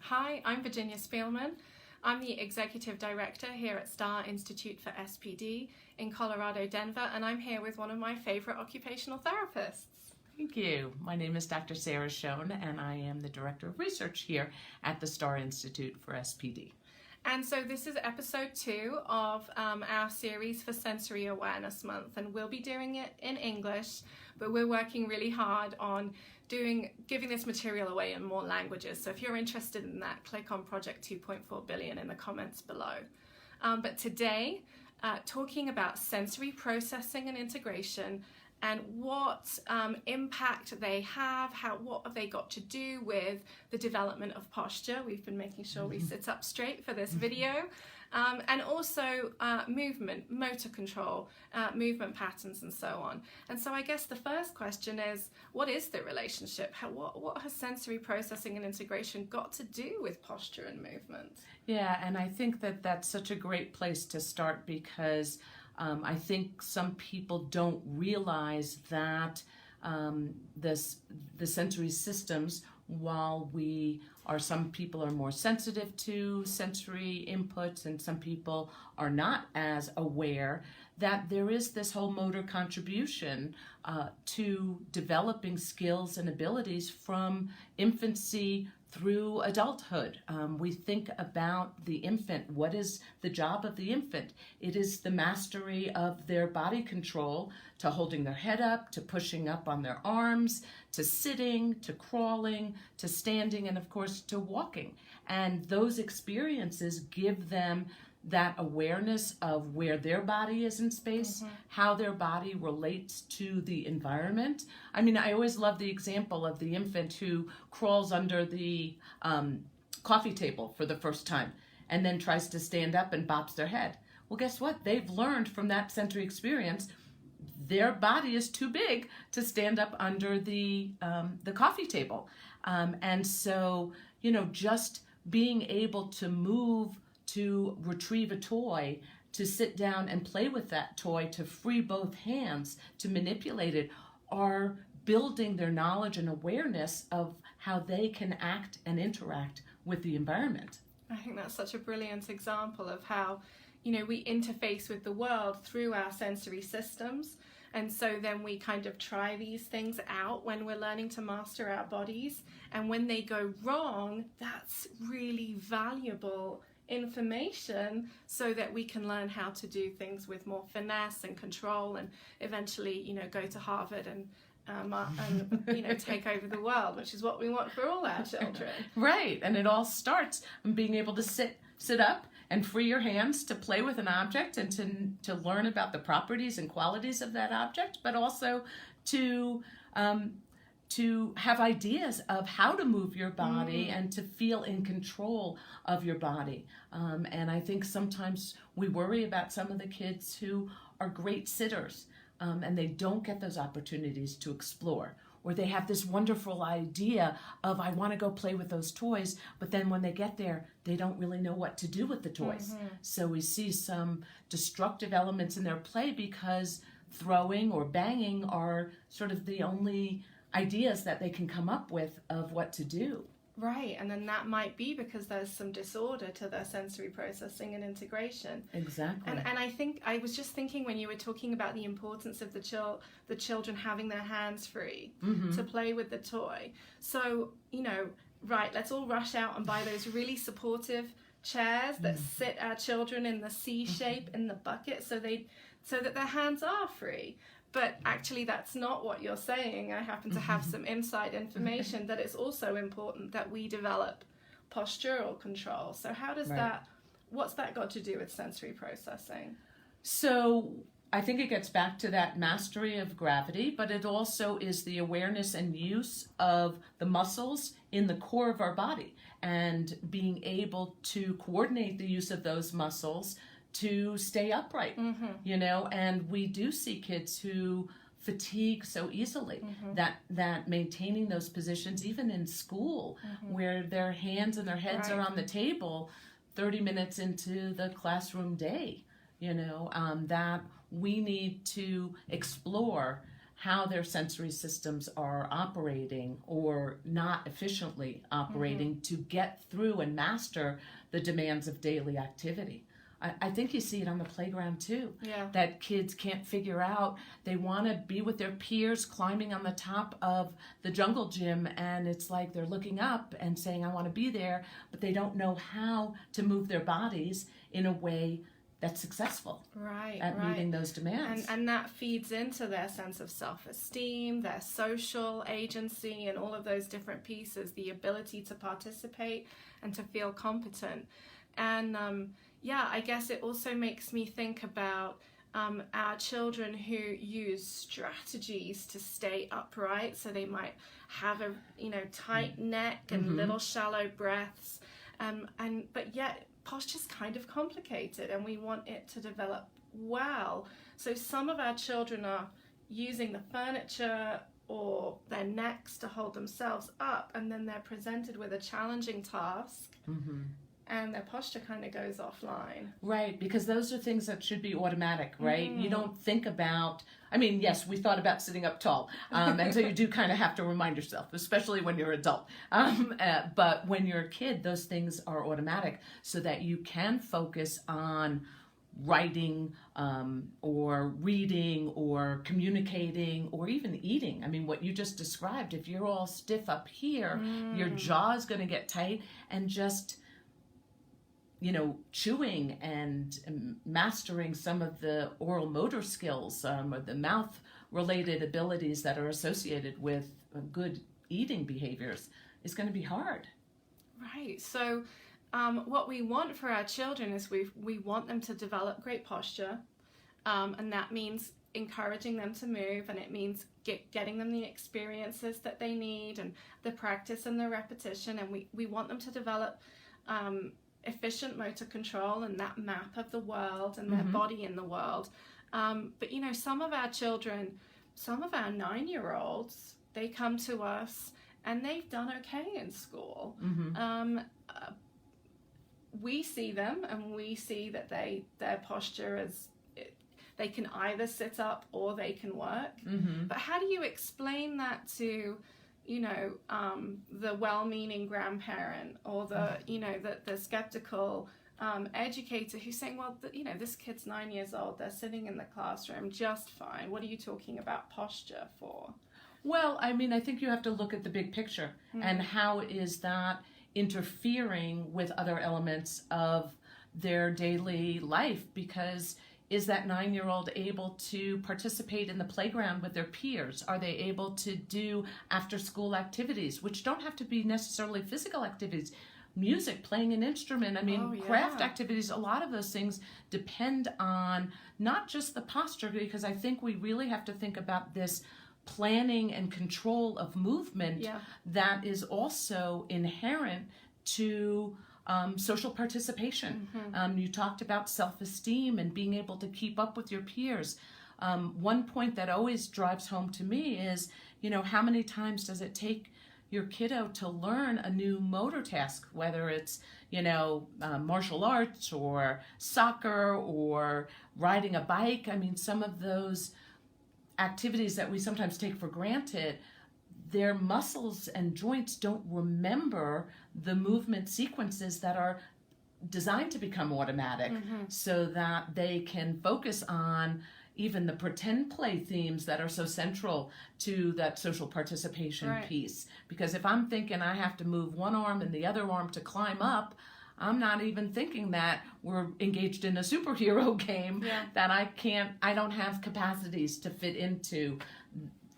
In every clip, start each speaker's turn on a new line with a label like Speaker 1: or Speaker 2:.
Speaker 1: Hi, I'm Virginia Spielman. I'm the Executive Director here at Star Institute for SPD in Colorado, Denver, and I'm here with one of my favorite occupational therapists.
Speaker 2: Thank you. My name is Dr. Sarah Schoen, and I am the Director of Research here at the Star Institute for SPD.
Speaker 1: And so this is episode 2 of our series for Sensory Awareness Month, and we'll be doing it in English, but we're working really hard on giving this material away in more languages. So if you're interested in that, click on Project 2.4 Billion in the comments below. But today, talking about sensory processing and integration and what impact they have, what have they got to do with the development of posture. We've been making sure we sit up straight for this video. And also movement, motor control, movement patterns and so on. And so I guess the first question is, what is the relationship? What has sensory processing and integration got to do with posture and movement?
Speaker 2: Yeah, and I think that that's such a great place to start because I think some people don't realize that the sensory systems, while some people are more sensitive to sensory inputs and some people are not as aware, that there is this whole motor contribution to developing skills and abilities from infancy through adulthood. We think about the infant. What is the job of the infant? It is the mastery of their body control, to holding their head up, to pushing up on their arms, to sitting, to crawling, to standing, and of course to walking. And those experiences give them that awareness of where their body is in space, how their body relates to the environment. I mean, I always love the example of the infant who crawls under the coffee table for the first time and then tries to stand up and bops their head. Well, guess what? They've learned from that sensory experience their body is too big to stand up under the coffee table. And so, just being able to move, to retrieve a toy, to sit down and play with that toy, to free both hands, to manipulate it, are building their knowledge and awareness of how they can act and interact with the environment.
Speaker 1: I think that's such a brilliant example of how, we interface with the world through our sensory systems. And so then we kind of try these things out when we're learning to master our bodies. And when they go wrong, that's really valuable information so that we can learn how to do things with more finesse and control and eventually, go to Harvard and take over the world, which is what we want for all our children.
Speaker 2: Right, and it all starts in being able to sit up and free your hands to play with an object and to learn about the properties and qualities of that object, but also to have ideas of how to move your body and to feel in control of your body. And I think sometimes we worry about some of the kids who are great sitters and they don't get those opportunities to explore. Or they have this wonderful idea of, I want to go play with those toys, but then when they get there, they don't really know what to do with the toys. So we see some destructive elements in their play because throwing or banging are sort of the only ideas that they can come up with of what to do.
Speaker 1: Right, and then that might be because there's some disorder to their sensory processing and integration.
Speaker 2: Exactly.
Speaker 1: And I think, I was just thinking when you were talking about the importance of the children having their hands free to play with the toy. So, right, let's all rush out and buy those really supportive chairs that sit our children in the C shape in the bucket so that their hands are free. But actually that's not what you're saying. I happen to have some inside information that it's also important that we develop postural control. So how does what's that got to do with sensory processing?
Speaker 2: So I think it gets back to that mastery of gravity, but it also is the awareness and use of the muscles in the core of our body and being able to coordinate the use of those muscles to stay upright, and we do see kids who fatigue so easily that maintaining those positions, even in school, where their hands and their heads are on the table 30 minutes into the classroom day, that we need to explore how their sensory systems are operating or not efficiently operating to get through and master the demands of daily activity. I think you see it on the playground too.
Speaker 1: Yeah.
Speaker 2: That kids can't figure out, they want to be with their peers climbing on the top of the jungle gym, and it's like they're looking up and saying, I want to be there, but they don't know how to move their bodies in a way that's successful at meeting those demands.
Speaker 1: And that feeds into their sense of self-esteem, their social agency, and all of those different pieces, the ability to participate and to feel competent. And I guess it also makes me think about our children who use strategies to stay upright. So they might have a tight neck and little shallow breaths, but yet posture's kind of complicated, and we want it to develop well. So some of our children are using the furniture or their necks to hold themselves up, and then they're presented with a challenging task. And their posture kind of goes offline. Right,
Speaker 2: because those are things that should be automatic, right? You don't think about, yes, we thought about sitting up tall. And so you do kind of have to remind yourself, especially when you're an adult. But when you're a kid, those things are automatic so that you can focus on writing or reading or communicating or even eating. What you just described, if you're all stiff up here, your jaw's going to get tight, and just chewing and mastering some of the oral motor skills or the mouth related abilities that are associated with good eating behaviors is going to be hard.
Speaker 1: Right. So what we want for our children is we want them to develop great posture, and that means encouraging them to move, and it means getting them the experiences that they need and the practice and the repetition, and we want them to develop efficient motor control and that map of the world and their body in the world. But some of our children, some of our 9-year-olds, they come to us and they've done okay in school. We see them and we see that their posture is, they can either sit up or they can work. But how do you explain that to the well-meaning grandparent or the skeptical educator who's saying, well, this kid's 9 years old, they're sitting in the classroom just fine. What are you talking about posture for?
Speaker 2: Well, I think you have to look at the big picture and how is that interfering with other elements of their daily life, because is that 9-year-old able to participate in the playground with their peers? Are they able to do after-school activities, which don't have to be necessarily physical activities? Music, playing an instrument, craft activities, a lot of those things depend on not just the posture, because I think we really have to think about this planning and control of movement that is also inherent to social participation. You talked about self-esteem and being able to keep up with your peers. One point that always drives home to me is, how many times does it take your kiddo to learn a new motor task, whether it's, martial arts or soccer or riding a bike? Some of those activities that we sometimes take for granted, their muscles and joints don't remember the movement sequences that are designed to become automatic so that they can focus on even the pretend play themes that are so central to that social participation piece. Because if I'm thinking I have to move one arm and the other arm to climb up, I'm not even thinking that we're engaged in a superhero game that I don't have capacities to fit into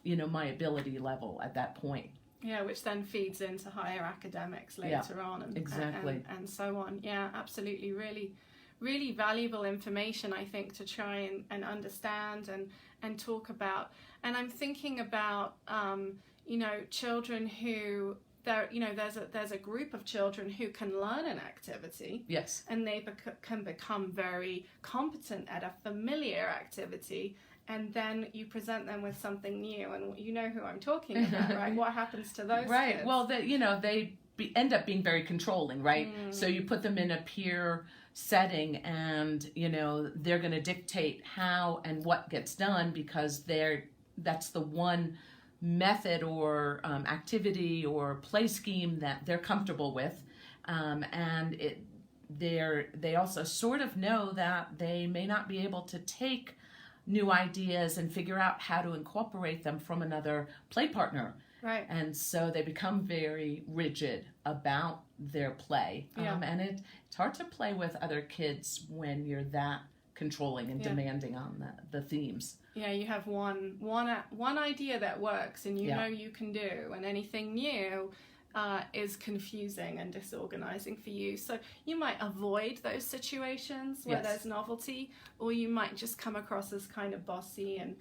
Speaker 2: my ability level at that point.
Speaker 1: Yeah, which then feeds into higher academics later on and so on. Yeah, absolutely. Really, really valuable information, I think, to try and understand and talk about. And I'm thinking about, children who, there's a group of children who can learn an activity.
Speaker 2: Yes.
Speaker 1: And they can become very competent at a familiar activity. And then you present them with something new, and you know who I'm talking about, right? What happens to those kids?
Speaker 2: Well, they end up being very controlling, right? So you put them in a peer setting, and they're going to dictate how and what gets done because they're that's the one method or activity or play scheme that they're comfortable with, and they also sort of know that they may not be able to take new ideas and figure out how to incorporate them from another play partner.
Speaker 1: Right.
Speaker 2: And so they become very rigid about their play.
Speaker 1: Yeah.
Speaker 2: And it's hard to play with other kids when you're that controlling and demanding on the themes.
Speaker 1: Yeah, you have one idea that works and you know you can do, and anything new is confusing and disorganizing for you. So you might avoid those situations where there's novelty, or you might just come across as kind of bossy and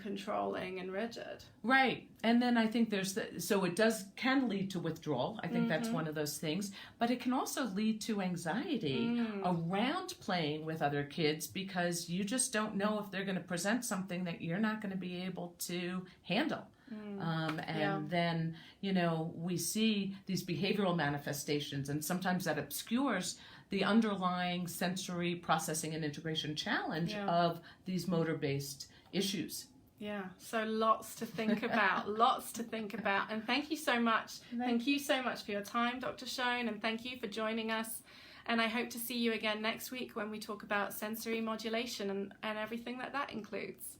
Speaker 1: controlling and rigid.
Speaker 2: Right. And then I think so it can lead to withdrawal. I think that's one of those things, but it can also lead to anxiety around playing with other kids, because you just don't know if they're going to present something that you're not going to be able to handle. Then, we see these behavioral manifestations, and sometimes that obscures the underlying sensory processing and integration challenge of these motor-based issues.
Speaker 1: Yeah, so lots to think about, And thank you so much. Thank you so much for your time, Dr. Schoen, and thank you for joining us. And I hope to see you again next week when we talk about sensory modulation and everything that includes.